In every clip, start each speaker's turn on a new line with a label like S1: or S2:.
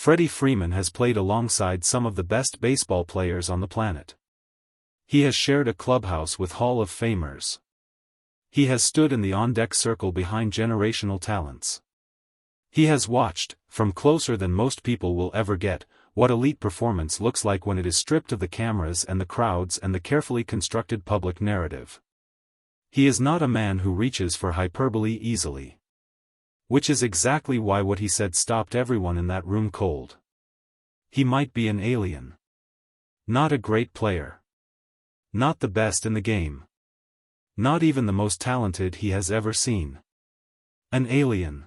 S1: Freddie Freeman has played alongside some of the best baseball players on the planet. He has shared a clubhouse with Hall of Famers. He has stood in the on-deck circle behind generational talents. He has watched, from closer than most people will ever get, what elite performance looks like when it is stripped of the cameras and the crowds and the carefully constructed public narrative. He is not a man who reaches for hyperbole easily. Which is exactly why what he said stopped everyone in that room cold. He might be an alien. Not a great player. Not the best in the game. Not even the most talented he has ever seen. An alien.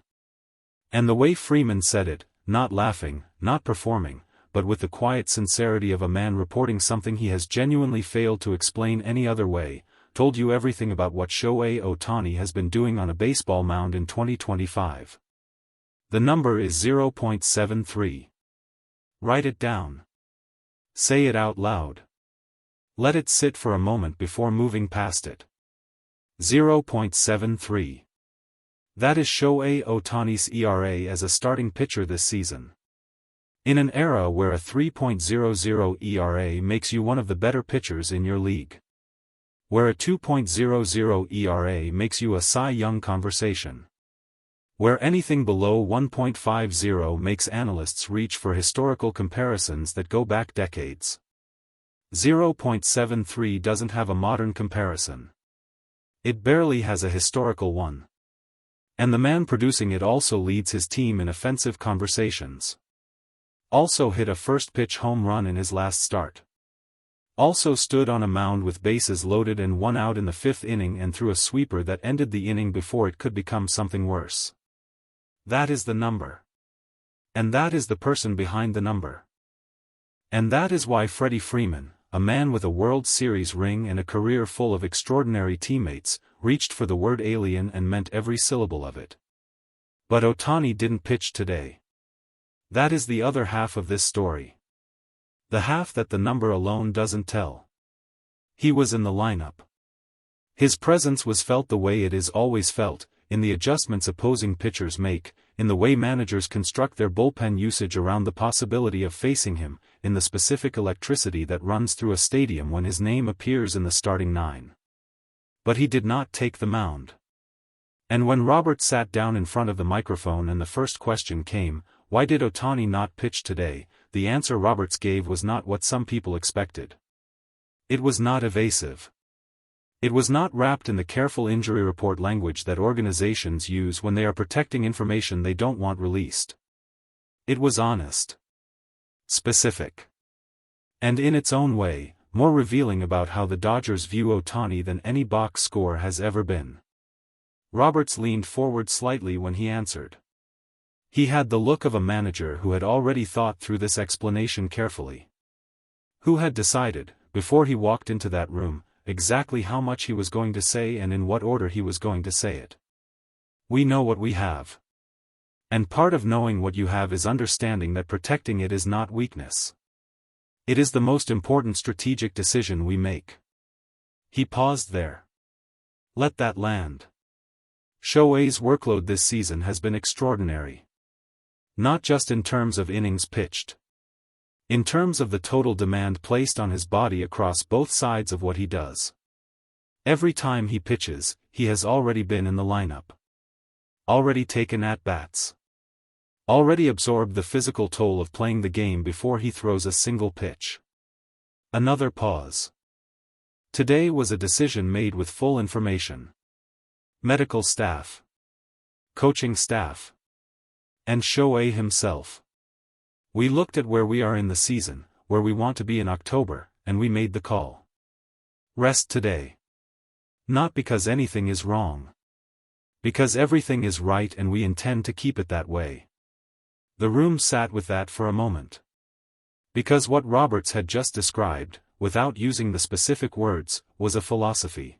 S1: And the way Freeman said it, not laughing, not performing, but with the quiet sincerity of a man reporting something he has genuinely failed to explain any other way, told you everything about what Shohei Ohtani has been doing on a baseball mound in 2025. The number is 0.73. Write it down. Say it out loud. Let it sit for a moment before moving past it. 0.73. That is Shohei Ohtani's ERA as a starting pitcher this season. In an era where a 3.00 ERA makes you one of the better pitchers in your league. Where a 2.00 ERA makes you a Cy Young conversation. Where anything below 1.50 makes analysts reach for historical comparisons that go back decades. 0.73 doesn't have a modern comparison. It barely has a historical one. And the man producing it also leads his team in offensive conversations. Also hit a first-pitch home run in his last start. Also stood on a mound with bases loaded and one out in the fifth inning and threw a sweeper that ended the inning before it could become something worse. That is the number. And that is the person behind the number. And that is why Freddie Freeman, a man with a World Series ring and a career full of extraordinary teammates, reached for the word alien and meant every syllable of it. But Ohtani didn't pitch today. That is the other half of this story. The half that the number alone doesn't tell. He was in the lineup. His presence was felt the way it is always felt, in the adjustments opposing pitchers make, in the way managers construct their bullpen usage around the possibility of facing him, in the specific electricity that runs through a stadium when his name appears in the starting nine. But he did not take the mound. And when Robert sat down in front of the microphone and the first question came, why did Ohtani not pitch today? The answer Roberts gave was not what some people expected. It was not evasive. It was not wrapped in the careful injury report language that organizations use when they are protecting information they don't want released. It was honest. Specific. And in its own way, more revealing about how the Dodgers view Ohtani than any box score has ever been. Roberts leaned forward slightly when he answered. He had the look of a manager who had already thought through this explanation carefully. Who had decided, before he walked into that room, exactly how much he was going to say and in what order he was going to say it. We know what we have. And part of knowing what you have is understanding that protecting it is not weakness. It is the most important strategic decision we make. He paused there. Let that land. Shohei's workload this season has been extraordinary. Not just in terms of innings pitched. In terms of the total demand placed on his body across both sides of what he does. Every time he pitches, he has already been in the lineup. Already taken at-bats. Already absorbed the physical toll of playing the game before he throws a single pitch. Another pause. Today was a decision made with full information. Medical staff. Coaching staff. And Shohei himself. We looked at where we are in the season, where we want to be in October, and we made the call. Rest today. Not because anything is wrong. Because everything is right and we intend to keep it that way. The room sat with that for a moment. Because what Roberts had just described, without using the specific words, was a philosophy.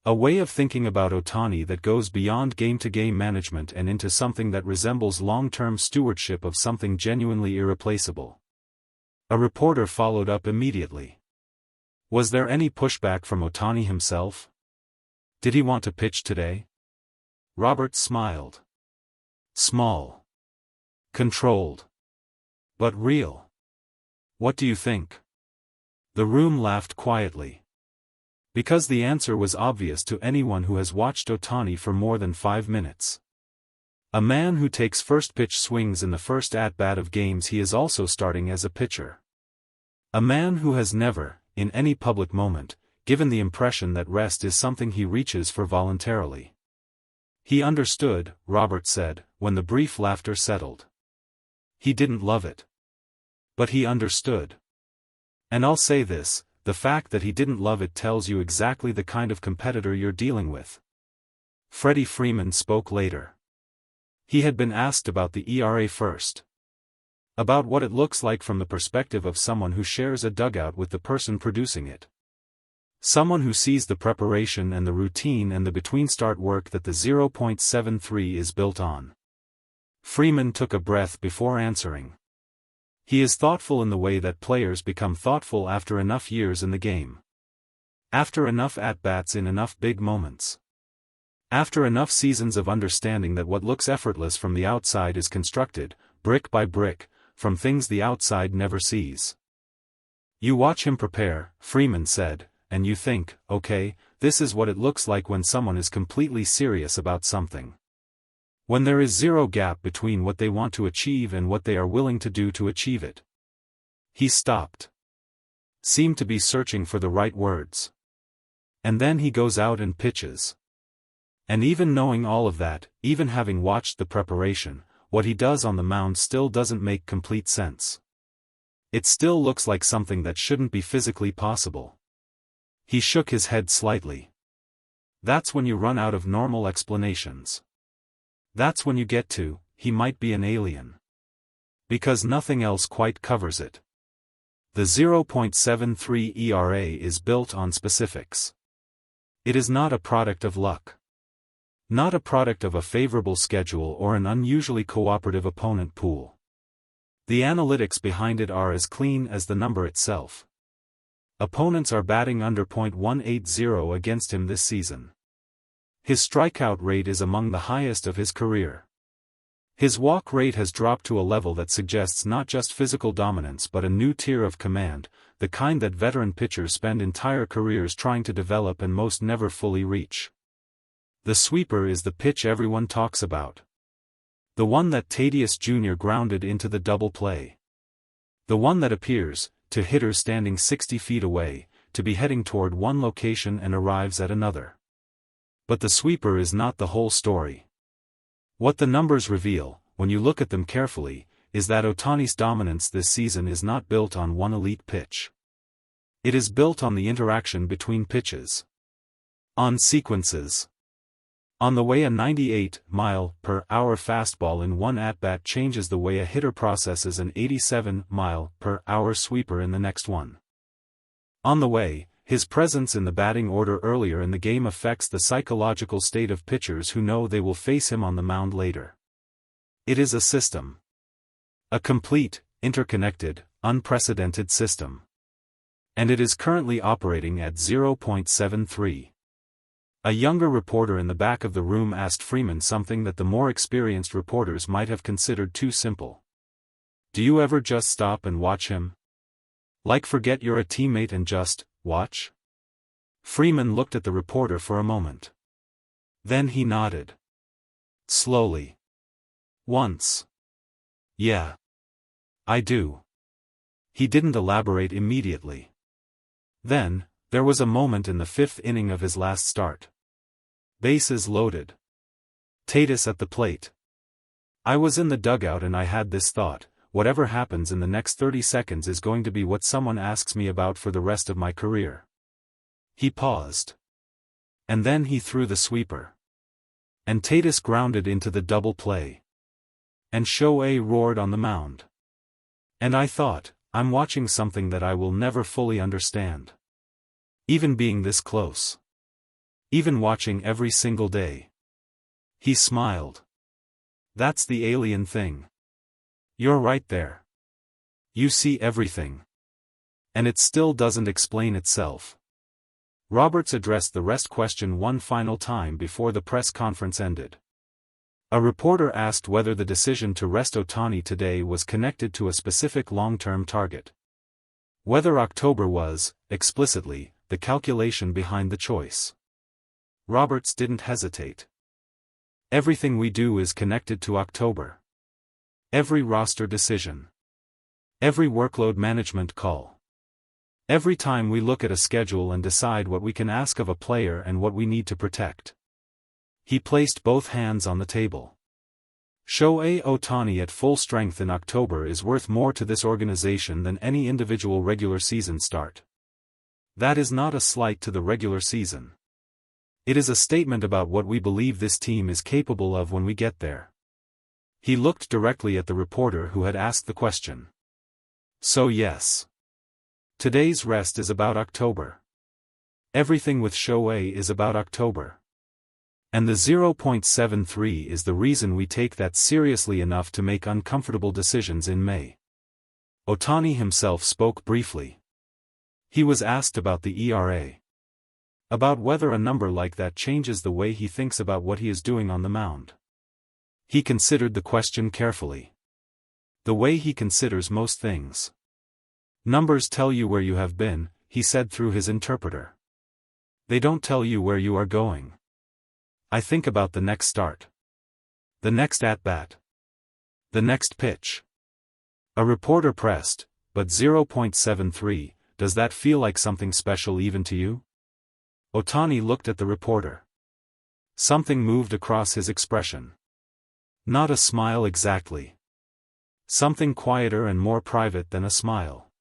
S1: A way of thinking about Ohtani that goes beyond game-to-game management and into something that resembles long-term stewardship of something genuinely irreplaceable. A reporter followed up immediately. Was there any pushback from Ohtani himself? Did he want to pitch today? Roberts smiled. Small. Controlled. But real. What do you think? The room laughed quietly. Because the answer was obvious to anyone who has watched Ohtani for more than 5 minutes. A man who takes first pitch swings in the first at-bat of games he is also starting as a pitcher. A man who has never, in any public moment, given the impression that rest is something he reaches for voluntarily. He understood, Robert said, when the brief laughter settled. He didn't love it. But he understood. And I'll say this, the fact that he didn't love it tells you exactly the kind of competitor you're dealing with. Freddie Freeman spoke later. He had been asked about the ERA first. About what it looks like from the perspective of someone who shares a dugout with the person producing it. Someone who sees the preparation and the routine and the between-start work that the 0.73 is built on. Freeman took a breath before answering. He is thoughtful in the way that players become thoughtful after enough years in the game. After enough at-bats in enough big moments. After enough seasons of understanding that what looks effortless from the outside is constructed, brick by brick, from things the outside never sees. You watch him prepare, Freeman said, and you think, okay, this is what it looks like when someone is completely serious about something. When there is zero gap between what they want to achieve and what they are willing to do to achieve it. He stopped. Seemed to be searching for the right words. And then he goes out and pitches. And even knowing all of that, even having watched the preparation, what he does on the mound still doesn't make complete sense. It still looks like something that shouldn't be physically possible. He shook his head slightly. That's when you run out of normal explanations. That's when you get to, he might be an alien. Because nothing else quite covers it. The 0.73 ERA is built on specifics. It is not a product of luck. Not a product of a favorable schedule or an unusually cooperative opponent pool. The analytics behind it are as clean as the number itself. Opponents are batting under .180 against him this season. His strikeout rate is among the highest of his career. His walk rate has dropped to a level that suggests not just physical dominance but a new tier of command, the kind that veteran pitchers spend entire careers trying to develop and most never fully reach. The sweeper is the pitch everyone talks about. The one that Tatis Jr. grounded into the double play. The one that appears, to hitters standing 60 feet away, to be heading toward one location and arrives at another. But the sweeper is not the whole story. What the numbers reveal, when you look at them carefully, is that Ohtani's dominance this season is not built on one elite pitch. It is built on the interaction between pitches. On sequences. On the way a 98-mile-per-hour fastball in one at-bat changes the way a hitter processes an 87-mile-per-hour sweeper in the next one. On the way, his presence in the batting order earlier in the game affects the psychological state of pitchers who know they will face him on the mound later. It is a system. A complete, interconnected, unprecedented system. And it is currently operating at 0.73. A younger reporter in the back of the room asked Freeman something that the more experienced reporters might have considered too simple. Do you ever just stop and watch him? Like forget you're a teammate and just watch? Freeman looked at the reporter for a moment. Then he nodded. Slowly. Once. Yeah. I do. He didn't elaborate immediately. Then, there was a moment in the 5th inning of his last start. Bases loaded. Tatis at the plate. I was in the dugout and I had this thought, whatever happens in the next 30 seconds is going to be what someone asks me about for the rest of my career. He paused. And then he threw the sweeper. And Tatis grounded into the double play. And Shohei roared on the mound. And I thought, I'm watching something that I will never fully understand. Even being this close. Even watching every single day. He smiled. That's the alien thing. You're right there. You see everything. And it still doesn't explain itself. Roberts addressed the rest question one final time before the press conference ended. A reporter asked whether the decision to rest Ohtani today was connected to a specific long-term target. Whether October was, explicitly, the calculation behind the choice. Roberts didn't hesitate. Everything we do is connected to October. Every roster decision. Every workload management call. Every time we look at a schedule and decide what we can ask of a player and what we need to protect. He placed both hands on the table. Shohei Ohtani at full strength in October is worth more to this organization than any individual regular season start. That is not a slight to the regular season. It is a statement about what we believe this team is capable of when we get there. He looked directly at the reporter who had asked the question. So yes. Today's rest is about October. Everything with Shohei is about October. And the 0.73 is the reason we take that seriously enough to make uncomfortable decisions in May. Ohtani himself spoke briefly. He was asked about the ERA. About whether a number like that changes the way he thinks about what he is doing on the mound. He considered the question carefully. The way he considers most things. Numbers tell you where you have been, he said through his interpreter. They don't tell you where you are going. I think about the next start. The next at-bat. The next pitch. A reporter pressed, but 0.73, does that feel like something special even to you? Ohtani looked at the reporter. Something moved across his expression. Not a smile exactly. Something quieter and more private than a smile.